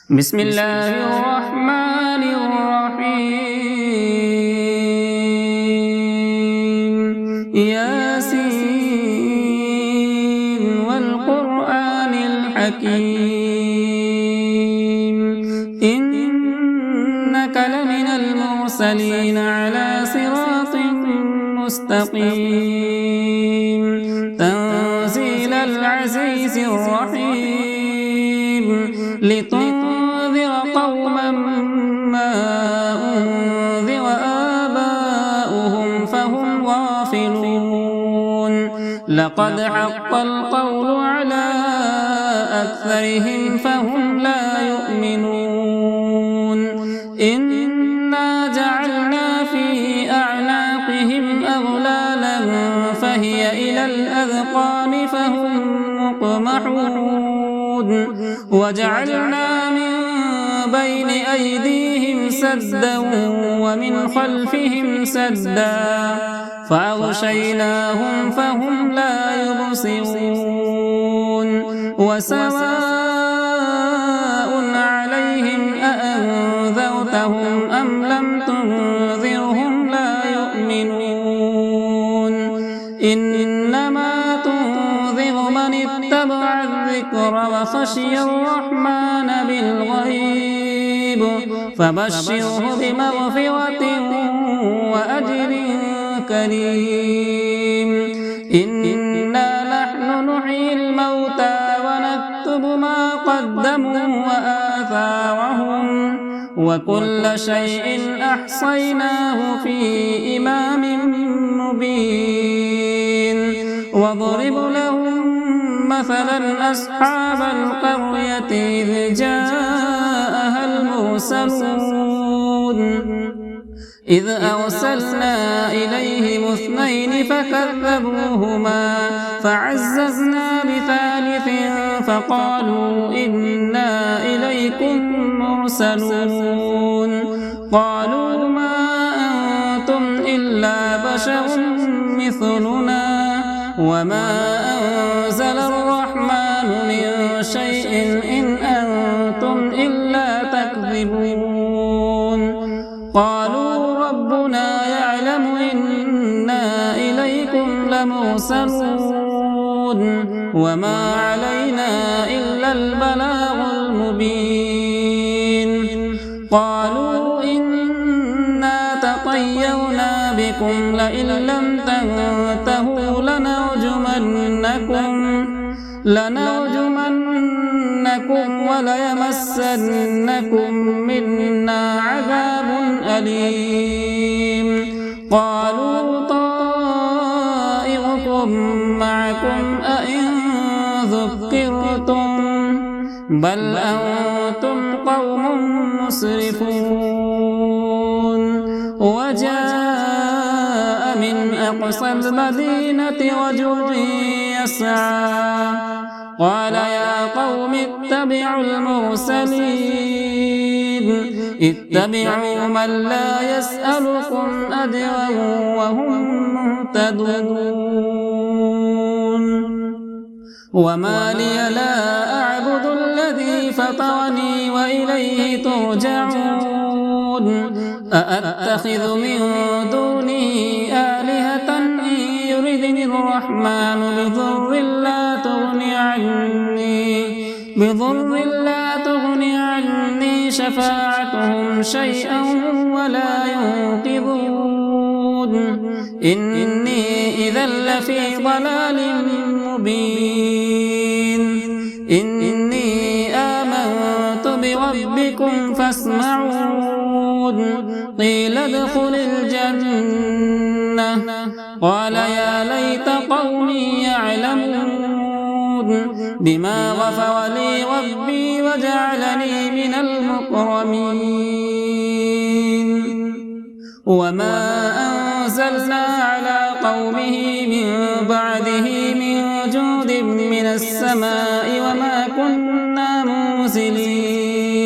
بسم الله الرحمن الرحيم ياسين والقرآن الحكيم إنك لمن المرسلين على صراط مستقيم تنزيل العزيز الرحيم لتنذر قوما ما أنذر آباؤهم فهم غافلون لقد حق القول على أكثرهم فهم لا يؤمنون إنا جعلنا في أعناقهم أغلالا فهي إلى الأذقان فهم مقمحون وجعلنا من بين أيديهم سدا ومن خلفهم سدا فأغشيناهم فهم لا يبصرون وسواء عليهم أأنذرتهم أم لم تنذرهم لا يؤمنون إنما تنذر من اتبع الذكر وخشي الرحمن بالغيب فبشره بمغفرة وأجر كريم إنا نحن نحيي الموتى ونكتب ما قدموا وآثارهم وكل شيء أحصيناه في إمام مبين واضرب لهم مثلا أصحاب القرية إذ جاءها المرسلون إذ أرسلنا إليهم اثنين فكذبوهما فعززنا بثالث فقالوا إنا إليكم مرسلون قالوا ما أنتم إلا بشر مثلنا وما أنزل الرحمن من شيء إن أنتم إلا تكذبون قالوا ربنا يعلم إنا إليكم لمرسلون وما علينا إلا البلاغ المبين قالوا إنا تطيرنا بكم لئن لم تنتهوا لنرجمنكم وليمسنكم منا عذاب أليم قالوا طائركم معكم أئن ذكرتم بل أنتم قوم مسرفون وجاء من أقصى المدينة رجل يسعى قال يا قوم اتبعوا المرسلين اتبعوا من لا يسألكم أجرا وهم مهتدون وما لي لا أعبد الذي فطرني وإليه ترجعون أأتخذ من دونه آلهة إن يردني الرحمن بضر لا تغني عني شفاعتهم شيئا ولا ينقذون إني إذا لفي ضلال مبين إني آمنت بربكم فاسمعون قيل ادخل الجنة قال يا ليت قومي يعلمون بما غفر لي ربي وجعلني من المكرمين وما أنزلنا على قومه من بعده من جود من السماء وما كنا منزلين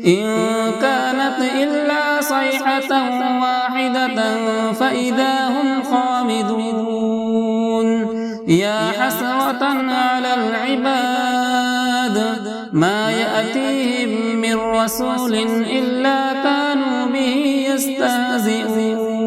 إن كانت إلا صيحة واحدة فإذا هم خامدون يا حسرة على العباد ما يأتيهم رسول إلا كانوا به يستهزئون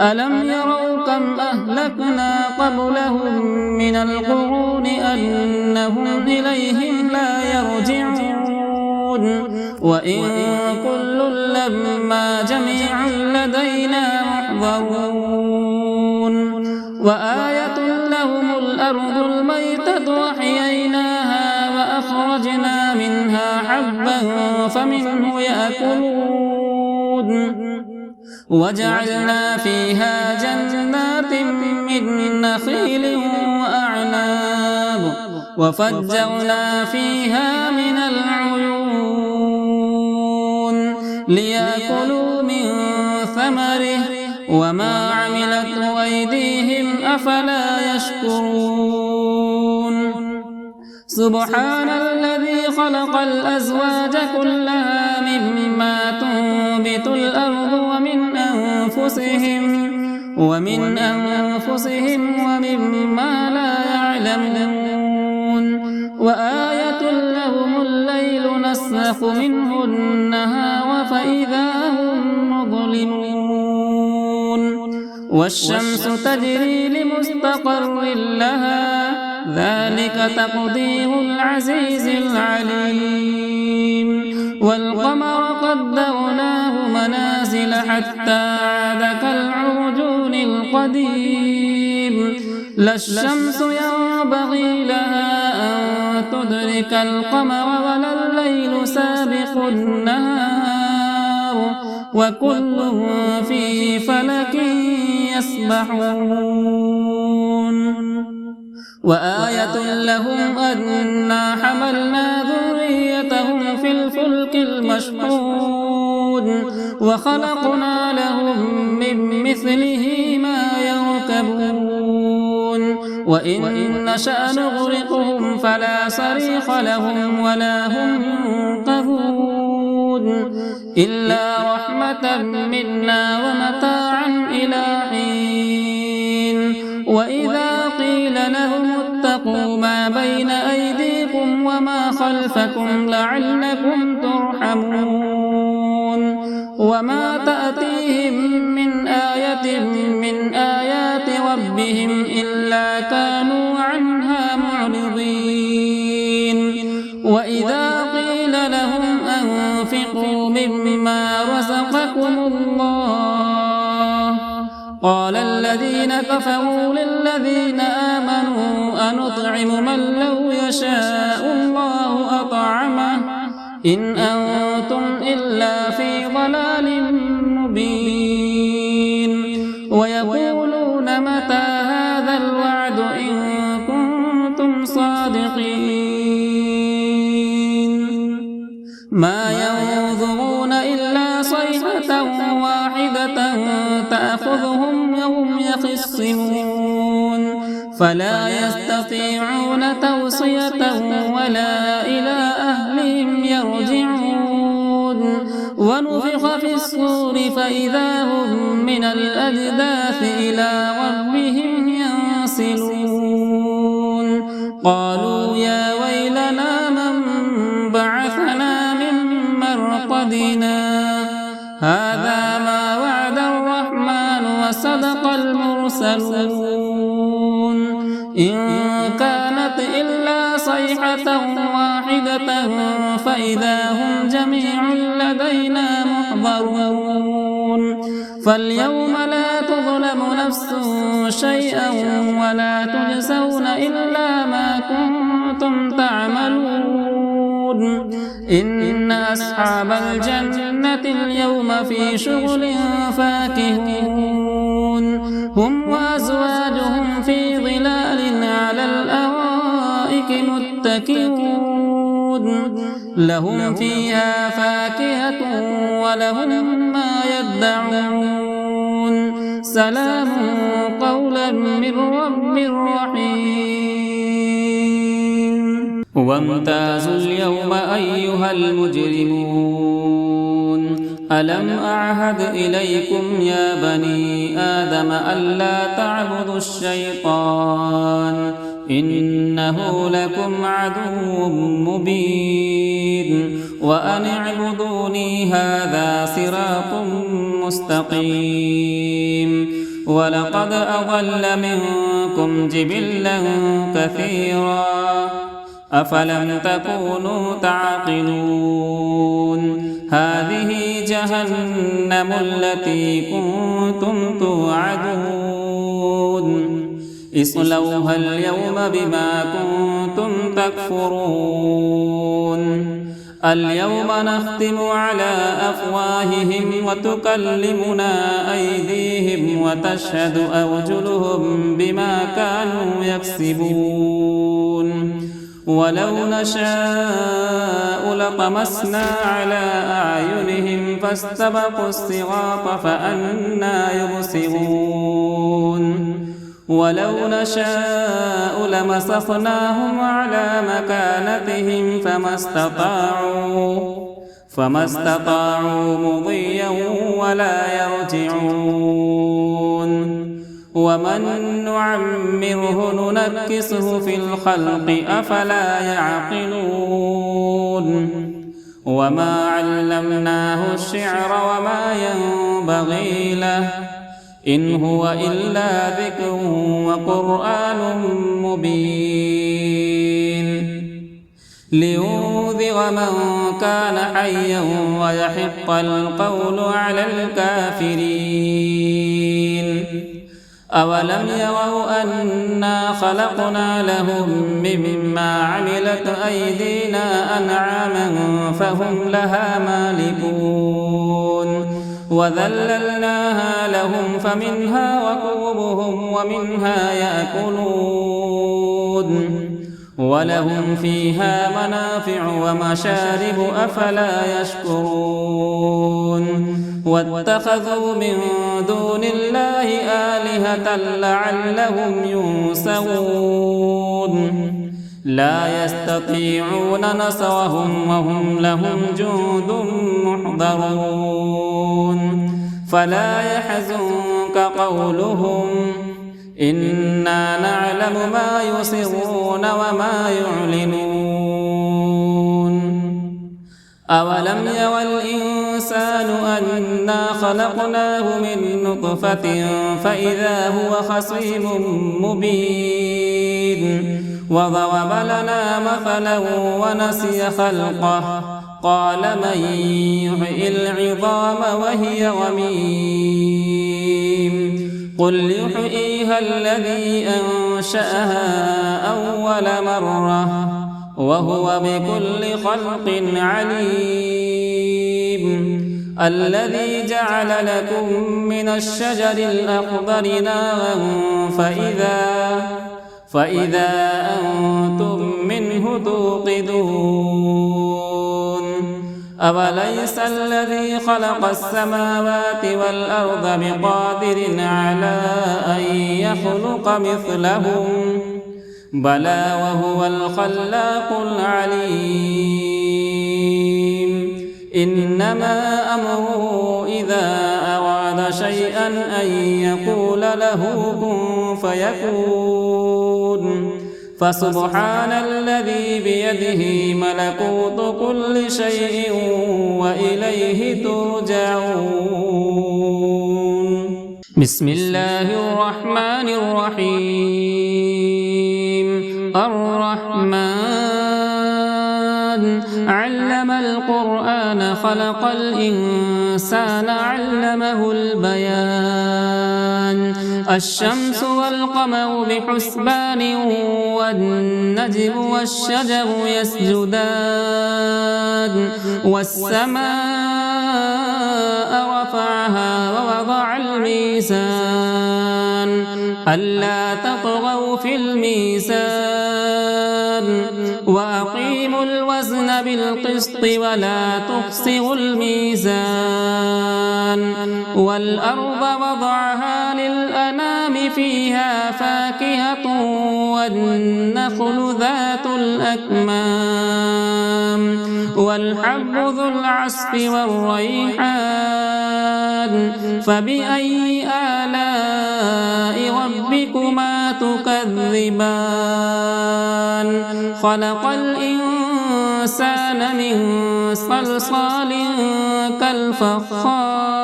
ألم يروا كم أهلكنا قبلهم من القرون أنهم إليهم لا يرجعون وإن كل لما جميع لدينا محضرون وآية لهم الأرض الميتة وأحييناها وأخرجنا منها حبا فمنه يأكلون وجعلنا فيها جنات من نخيل وأعناب وفجرنا فيها من العيون ليأكلوا من ثمره وما عملته أيديهم أفلا يشكرون سبحان الذي خلق الأزواج كلها مما تنبت الأرض ومن أنفسهم ومما لا يعلمون وآية لهم الليل نسلخ منه النهار فإذا هم مظلمون والشمس تجري لمستقر لها ذلك تقدير العزيز العليم والقمر قدرناه منازل حتى عاد كالعرجون القديم لا الشمس ينبغي لها أن تدرك القمر ولا الليل سابق النهار وكل في فلك يسبحون وآية لهم أنا حملنا ذريتهم في الفلك المشحون وخلقنا لهم من مثله ما يركبون وإن نشأ نغرقهم فلا صريخ لهم ولا هم ينقذون إلا رحمة منا ومتاعا إلى حين وإذا قيل لهم اتقوا ما بين أيديكم وما خلفكم لعلكم ترحمون وما تأتيهم من آية من آيات ربهم إلا كانوا عنها معرضين وإذا قيل لهم أنفقوا مما رزقكم الله قال الذين كفروا للذين آمنوا أنطعم من لو يشاء الله أطعمه إن أنتم إلا في ضلال مبين ويقولون متى هذا الوعد إن كنتم صادقين ما ينظرون إلا صيحة واحدة تأخذهم وهم يخصمون فلا يستطيعون توصية ولا إلى أهلهم يرجعون ونفخ في الصور فإذا هم من الأجداث إلى ربهم ينسلون قالوا يا ويلنا من بعثنا من مرقدنا هذا ما وعد الرحمن وصدق المرسلون إن كانت إلا صيحة واحدة فإذا هم جميع لدينا محضرون فاليوم لا تظلم نفس شيئا ولا تجزون إلا ما كنتم تعملون إن أصحاب الجنة اليوم في شغل فاكهون هم وأزواجهم في ظلال على الأرائك متكئون لهم فيها فاكهة ولهم ما يدعون سلام قولا من رب رحيم وامتازوا اليوم أيها المجرمون ألم أعهد إليكم يا بني آدم ألا تعبدوا الشيطان إنه لكم عدو مبين وأن اعبدوني هذا صراط مستقيم ولقد أضل منكم جبلا كثيرا أفلم تكونوا تعقلون هذه جهنم التي كنتم توعدون اصلوها اليوم بما كنتم تكفرون اليوم نختم على أفواههم وتكلمنا أيديهم وتشهد أرجلهم بما كانوا يكسبون ولو نشاء لطمسنا على أعينهم فاستبقوا الصراط فأنى يبصرون ولو نشاء لمسخناهم على مكانتهم فما استطاعوا مضيا ولا يرجعون ومن نعمره ننكسه في الخلق أفلا يعقلون وما علمناه الشعر وما ينبغي له إن هو إلا ذكر وقرآن مبين لينذر من كان حيا ويحق القول على الكافرين أولم يروا أنا خلقنا لهم مما عملت أيدينا أنعاما فهم لها مالكون وذللناها لهم فمنها ركوبهم ومنها يأكلون ولهم فيها منافع ومشارب أفلا يشكرون واتخذوا من دون الله آلهة لعلهم ينصرون لا يستطيعون نصرهم وهم لهم جند محضرون فلا يحزنك قولهم إنا نعلم ما يسرون وما يعلنون أولم ير الإنسان أنا خلقناه من نطفة فإذا هو خصيم مبين وضرب لنا مثلا ونسي خلقه قال من يحيي العظام وهي رميم قل يحييها الذي أنشأها أول مرة وهو بكل خلق عليم الذي جعل لكم من الشجر الأخضر نارا فإذا أنتم منه توقدون أوليس الذي خلق السماوات والأرض بقادر على أن يخلق مثلهم بلى وهو الخلاق العليم إنما أمره إذا أراد شيئا أن يقول له كن فيكون فسبحان الذي بيده ملكوت كل شيء وإليه ترجعون بسم الله الرحمن الرحيم الرحمن علم القرآن خلق الإنسان علمه البيان الشمس والقمر بحسبان والنجم والشجر يسجدان والسماء رفعها ووضع الميزان ألا تطغوا في الميزان وأقيموا الوزن بالقسط ولا تخسروا الميزان والأرض وضعها للأنام فيها فاكهة والنخل ذات الأكمام والحب ذو العصف والريحان فبأي آلاء ربكما تكذبان خلق الإنسان من صلصال كالفخار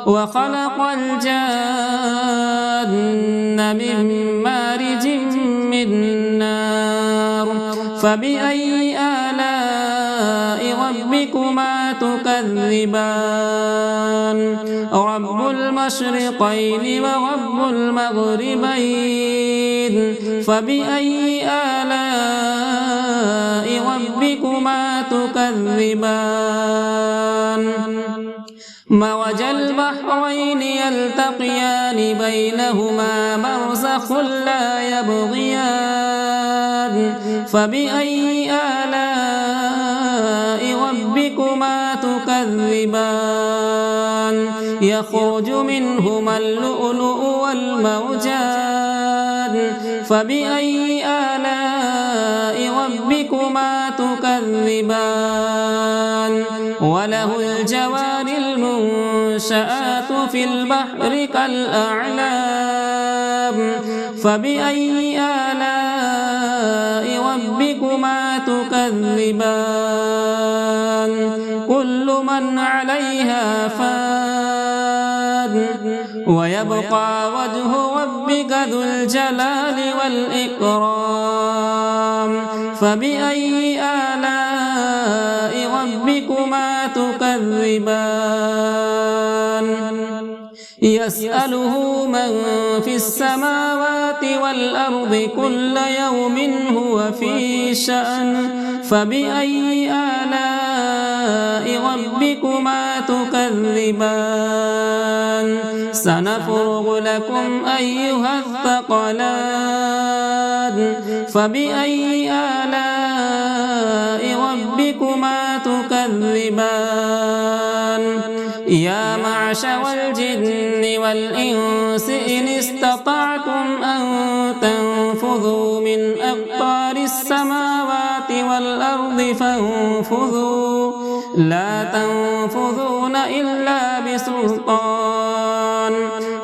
وخلق الجان من مارج من نار فبأي آلاء ربكما تكذبان رب المشرقين ورب المغربين فبأي آلاء ربكما تكذبان مرج البحرين يلتقيان بينهما برزخ لا يبغيان فبأي آلاء ربكما تكذبان يخرج منهما اللؤلؤ والمرجان فبأي آلاء ربكما تكذبان وله الجوار المنشآت في البحر كالأعلام فبأي آلاء ربكما تكذبان كل من عليها فان ويبقى وجه ربك ذو الجلال والإكرام فبأي آلاء ربكما تكذبان يسأله من في السماوات والأرض كل يوم هو في شأن فبأي آلاء ربكما تكذبان سنفرغ لكم أيها الثقلان فبأي آلاء ربكما تكذبان يا معشر الجن والإنس إن استطعتم أن تنفذوا من أقطار السماوات والأرض فانفذوا لا تنفذون إلا بسلطان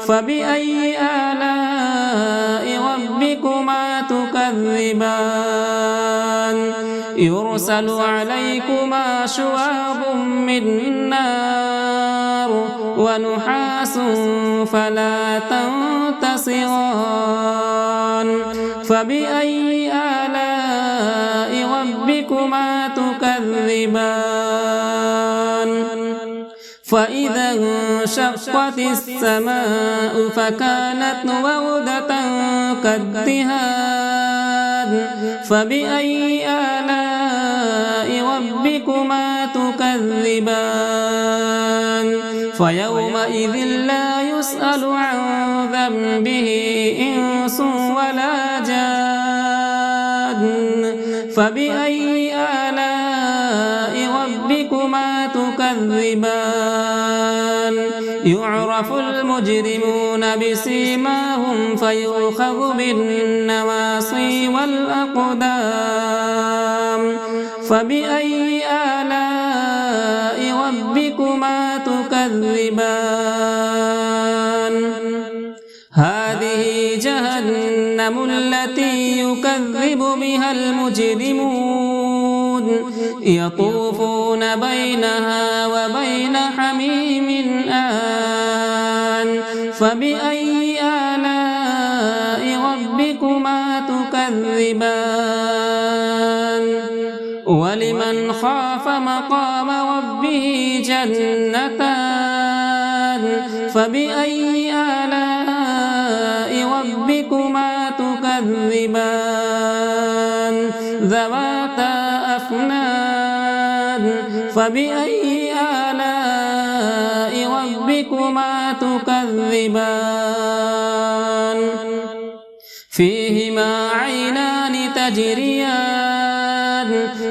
فبأي آلاء ربكما تكذبان يرسل عليكما شواظ من نار ونحاس فلا تنتصران فبأي آلاء ربكما تكذبان فإذا انشقت السماء فكانت وردة كالدهان فبأي آلاء ربكما تكذبان فيومئذ لا يسأل عن ذنبه إنس ولا جان فبأي آلاء ربكما تكذبان يعرف المجرمون بسيماهم فيؤخذ بالنواصي والأقدام فبأي آلاء ربكما تكذبان هذه جهنم التي يكذب بها المجرمون يطوفون بينها وبين حميم آن فبأي آلاء ربكما تكذبان ولمن خاف مقام ربه جنتان فبأي آلاء ربكما تكذبان ذواتا أفنان فبأي آلاء ربكما تكذبان فيهما عينان تجريان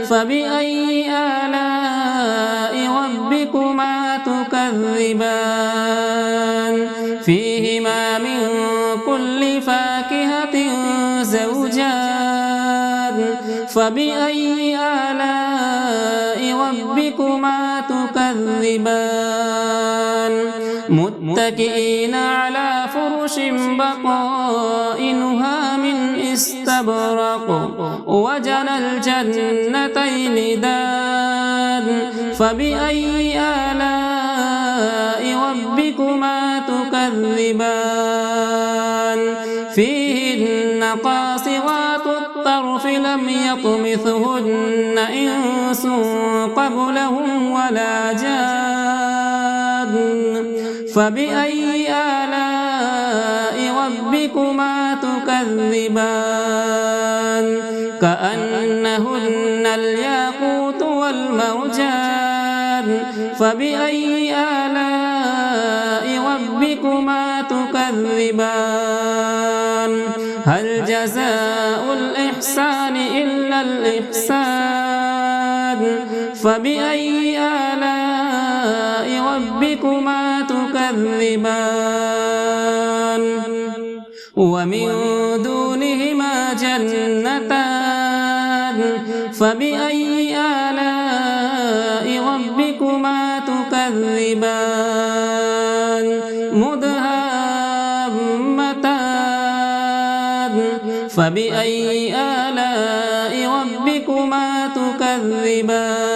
فبأي آلاء ربكما تكذبان فيهما من كل فاكهة زوجان فبأي آلاء ربكما تكذبان متكئين على فرش بطائنها من استبرق وجنى الجنتين دان فبأي آلاء ربكما تكذبان فيهن قاصرات الطرف لم يطمثهن إنس قبلهم ولا جان فبأي آلاء ربكما تكذبان كأنهن الياقوت والمرجان فبأي آلاء ربكما تكذبان هل جزاء الإحسان إلا الإحسان فبأي آلاء ربكما تكذبان ومن دونهما جنتان فبأي آلاء ربكما تكذبان مدهامتان فبأي آلاء ربكما تكذبان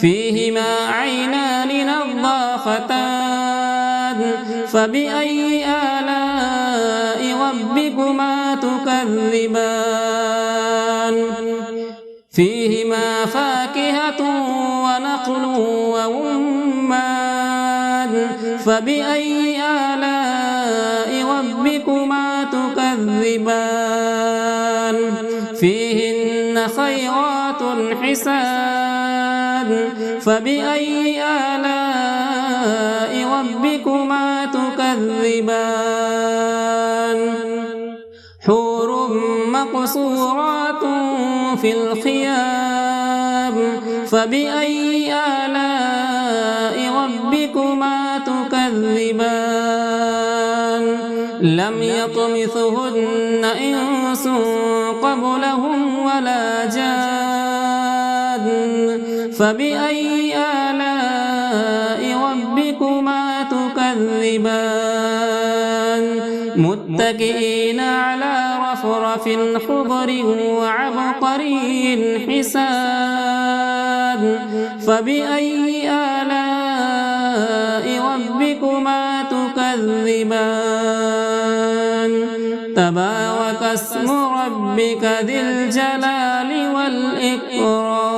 فيهما عينان نضاختان فبأي آلاء ربكما تكذبان فيهما فاكهة ونخل ورمان فبأي آلاء ربكما تكذبان فيهن خيرات حسان فبأي آلاء ربكما تكذبان حور مقصورات في الخيام فبأي آلاء ربكما تكذبان لم يطمثهن إنس قبلهم ولا جان فبأي آلاء ربكما تكذبان متكئين على رفرف خضر وعبقري حسان فبأي آلاء ربكما تكذبان تبارك اسم ربك ذي الجلال والإكرام